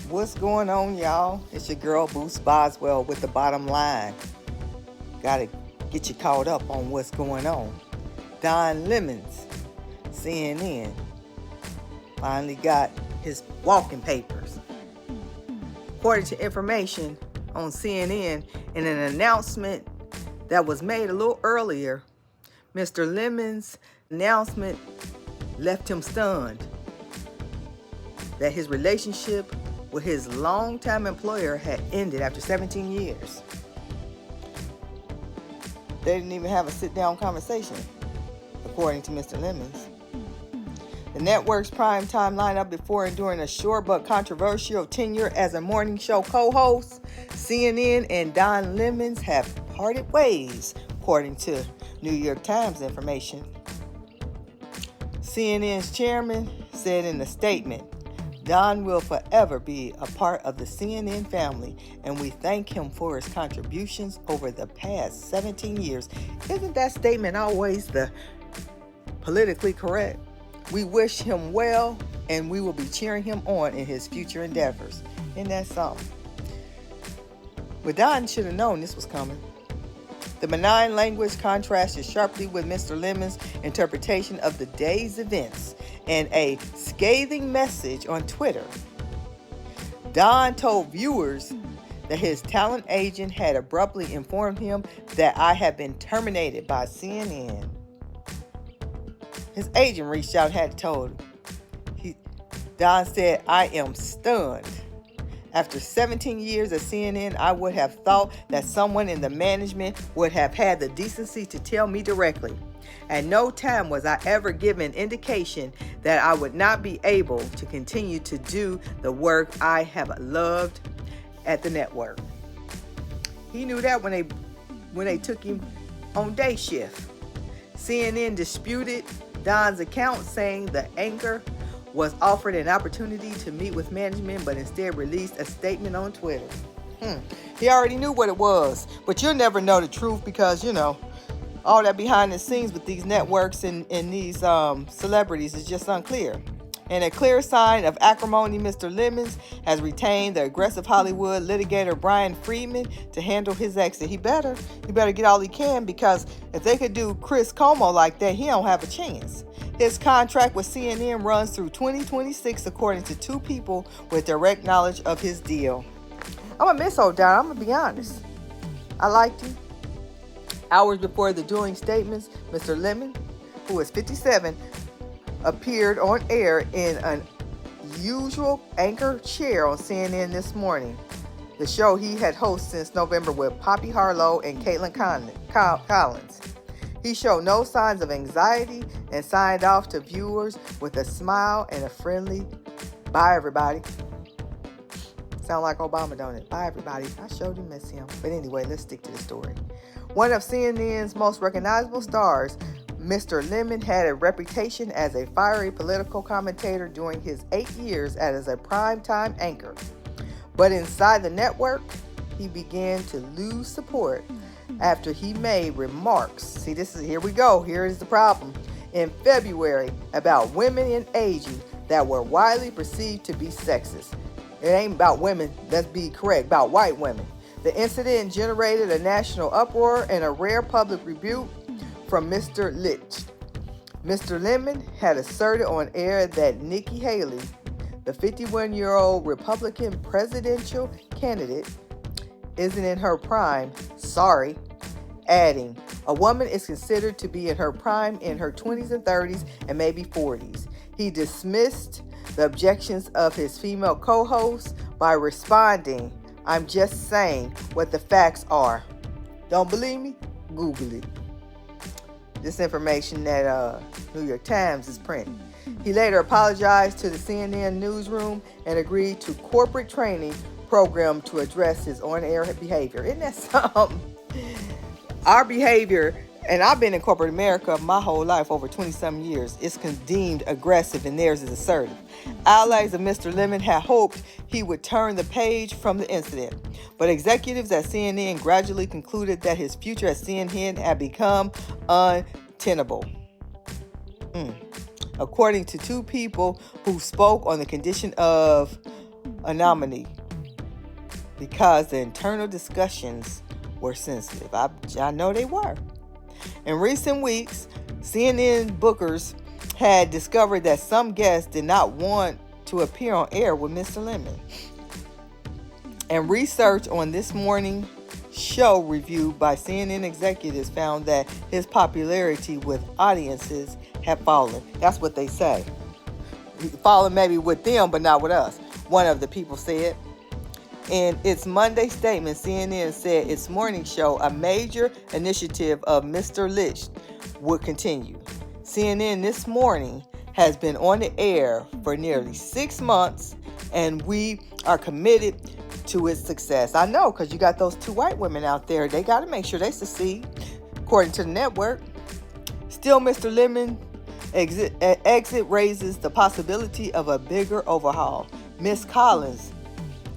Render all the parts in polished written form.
What's going on, y'all? It's your girl, Boost Boswell, with the bottom line. Gotta get you caught up on what's going on. Don Lemons, CNN, finally got his walking papers. According to information on CNN, in an announcement that was made a little earlier, Mr. Lemons' announcement left him stunned that his relationship with his longtime employer had ended after 17 years. They didn't even have a sit-down conversation, according to Mr. Lemons. The network's primetime lineup before and during a short but controversial tenure as a morning show co-host, CNN and Don Lemons have parted ways, according to New York Times information. CNN's chairman said in a statement, "Don will forever be a part of the CNN family, and we thank him for his contributions over the past 17 years." Isn't that statement always the politically correct? We wish him well, and we will be cheering him on in his future endeavors. Isn't that something? But Don should have known this was coming. The benign language contrasted sharply with Mr. Lemons' interpretation of the day's events and a scathing message on Twitter. Don told viewers that his talent agent had abruptly informed him that I had been terminated by CNN. His agent reached out and had told him. Don said, "I am stunned. After 17 years at CNN, I would have thought that someone in the management would have had the decency to tell me directly. At no time was I ever given indication that I would not be able to continue to do the work I have loved at the network." He knew that when they took him on day shift. CNN disputed Don's account, saying the anchor was offered an opportunity to meet with management, but instead released a statement on Twitter. He already knew what it was, but you'll never know the truth because, all that behind the scenes with these networks and these celebrities is just unclear. In a clear sign of acrimony, Mr. Lemons has retained the aggressive Hollywood litigator Brian Friedman to handle his exit. He better get all he can, because if they could do Chris Cuomo like that, he don't have a chance. His contract with CNN runs through 2026, according to two people with direct knowledge of his deal. I'm going to miss old Don. I'm going to be honest. I liked him. Hours before the dueling statements, Mr. Lemon, who is 57, appeared on air in an usual anchor chair on CNN this morning, the show he had hosted since November with Poppy Harlow and Caitlin Collins. He showed no signs of anxiety and signed off to viewers with a smile and a friendly "Bye, everybody." Sound like Obama, don't it? Bye, everybody. I sure do miss him. But anyway, let's stick to the story. One of CNN's most recognizable stars, Mr. Lemon had a reputation as a fiery political commentator during his 8 years as a primetime anchor. But inside the network, he began to lose support after he made remarks. Here we go. Here is the problem. In February, about women in aging that were widely perceived to be sexist. It ain't about women, let's be correct, about white women. The incident generated a national uproar and a rare public rebuke from Mr. Litch. Mr. Lemon had asserted on air that Nikki Haley, the 51-year-old Republican presidential candidate, isn't in her prime. Sorry. Adding, a woman is considered to be in her prime in her 20s and 30s and maybe 40s. He dismissed the objections of his female co-host by responding, "I'm just saying what the facts are. Don't believe me? Google it." This information that New York Times is printing. He later apologized to the CNN newsroom and agreed to corporate training program to address his on-air behavior. Isn't that something? Our behavior, and I've been in corporate America my whole life, over 20-some years, is deemed aggressive and theirs is assertive. Allies of Mr. Lemon had hoped he would turn the page from the incident, but executives at CNN gradually concluded that his future at CNN had become untenable. According to two people who spoke on the condition of anomaly because the internal discussions were sensitive. I know they were. In recent weeks, CNN bookers had discovered that some guests did not want to appear on air with Mr. Lemon. And research on this morning show reviewed by CNN executives found that his popularity with audiences had fallen. That's what they say. Fallen maybe with them, but not with us, one of the people said. In its Monday statement, CNN said its morning show, a major initiative of Mr. Licht, would continue. CNN this morning has been on the air for nearly 6 months, and we are committed to its success. I know, because you got those 2 white women out there. They got to make sure they succeed, according to the network. Still, Mr. Lemon exit raises the possibility of a bigger overhaul. Ms. Collins,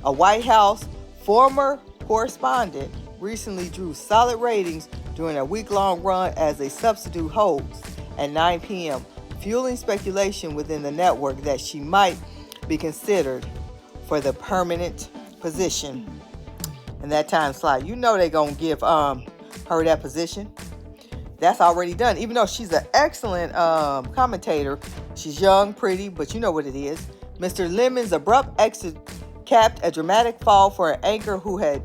a White House former correspondent, recently drew solid ratings during a week-long run as a substitute host at 9 p.m., fueling speculation within the network that she might be considered for the permanent position in that time slot. You know they're going to give her that position. That's already done. Even though she's an excellent commentator, she's young, pretty, but you know what it is. Mr. Lemon's abrupt exit capped a dramatic fall for an anchor who had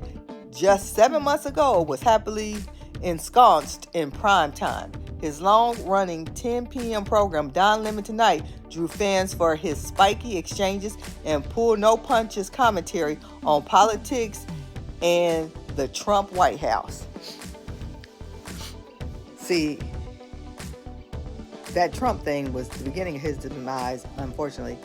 just 7 months ago was happily ensconced in prime time. His long-running 10 p.m. program, Don Lemon Tonight, drew fans for his spiky exchanges and pull-no-punches commentary on politics and the Trump White House. See, that Trump thing was the beginning of his demise, unfortunately.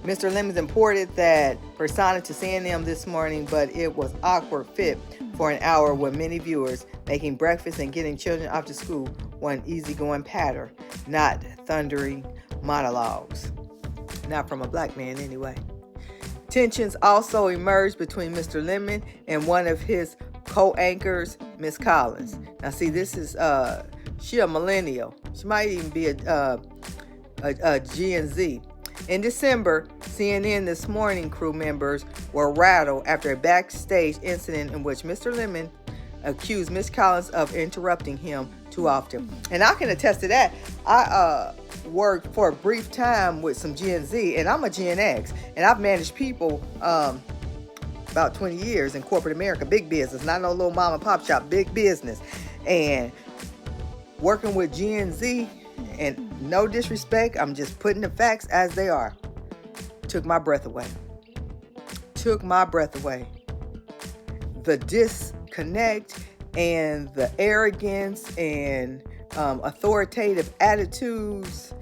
Mr. Lemons imported that persona to CNN this morning, but it was awkward fit for an hour with many viewers making breakfast and getting children off to school, one easygoing patter, not thundering monologues. Not from a black man, anyway. Tensions also emerged between Mr. Lemon and one of his co-anchors, Miss Collins. Now, see, this is she a millennial. She might even be a Gen Z. In December, CNN This Morning crew members were rattled after a backstage incident in which Mr. Lemon accused Miss Collins of interrupting him too often. And I can attest to that. I worked for a brief time with some Gen Z, and I'm a Gen X, and I've managed people about 20 years in corporate America, big business, not no little mom and pop shop, big business. And working with Gen Z, and no disrespect, I'm just putting the facts as they are, took my breath away. Took my breath away. The disconnect and the arrogance and authoritative attitudes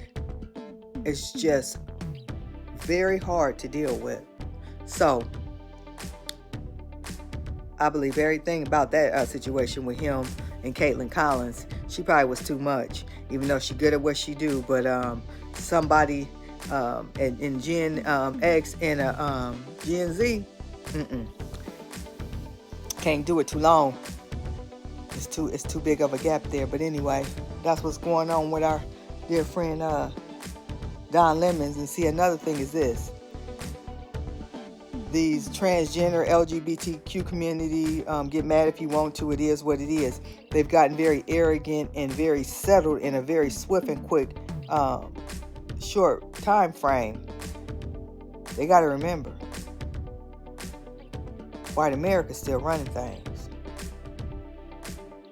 is just very hard to deal with. So I believe everything about that situation with him and Caitlin Collins. She probably was too much, even though she's good at what she do. But somebody in Gen X and Gen Z, can't do it too long. It's too big of a gap there. But anyway, that's what's going on with our dear friend Don Lemons. And see, another thing is this. These transgender LGBTQ community, get mad if you want to. It is what it is. They've gotten very arrogant and very settled in a very swift and quick, short time frame. They got to remember, white America's still running things.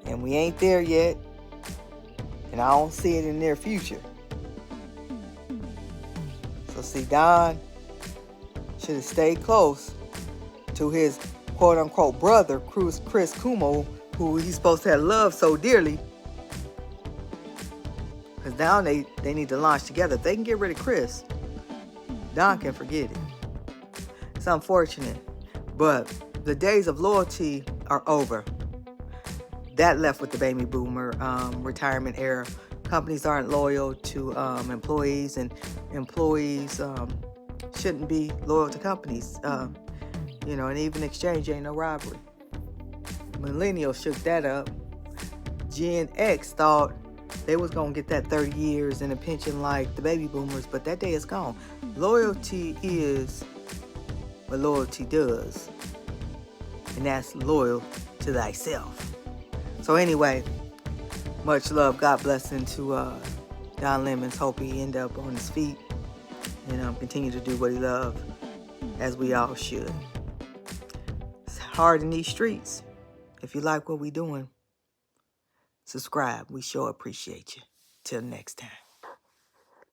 And we ain't there yet. And I don't see it in the near future. So see, Don should have stayed close to his quote-unquote brother, Chris Cuomo, who he's supposed to have loved so dearly. Because now they need to launch together. If they can get rid of Chris, Don can forget it. It's unfortunate, but the days of loyalty are over. That left with the baby boomer retirement era. Companies aren't loyal to employees, and employees shouldn't be loyal to companies. And even exchange ain't no robbery. Millennials shook that up. Gen X thought they was going to get that 30 years and a pension like the baby boomers, but that day is gone. Loyalty is what loyalty does, and that's loyal to thyself. So anyway, much love, God blessing to Don Lemons. Hope he end up on his feet and continue to do what he loves, as we all should. It's hard in these streets. If you like what we doing, subscribe. We sure appreciate you. Till next time.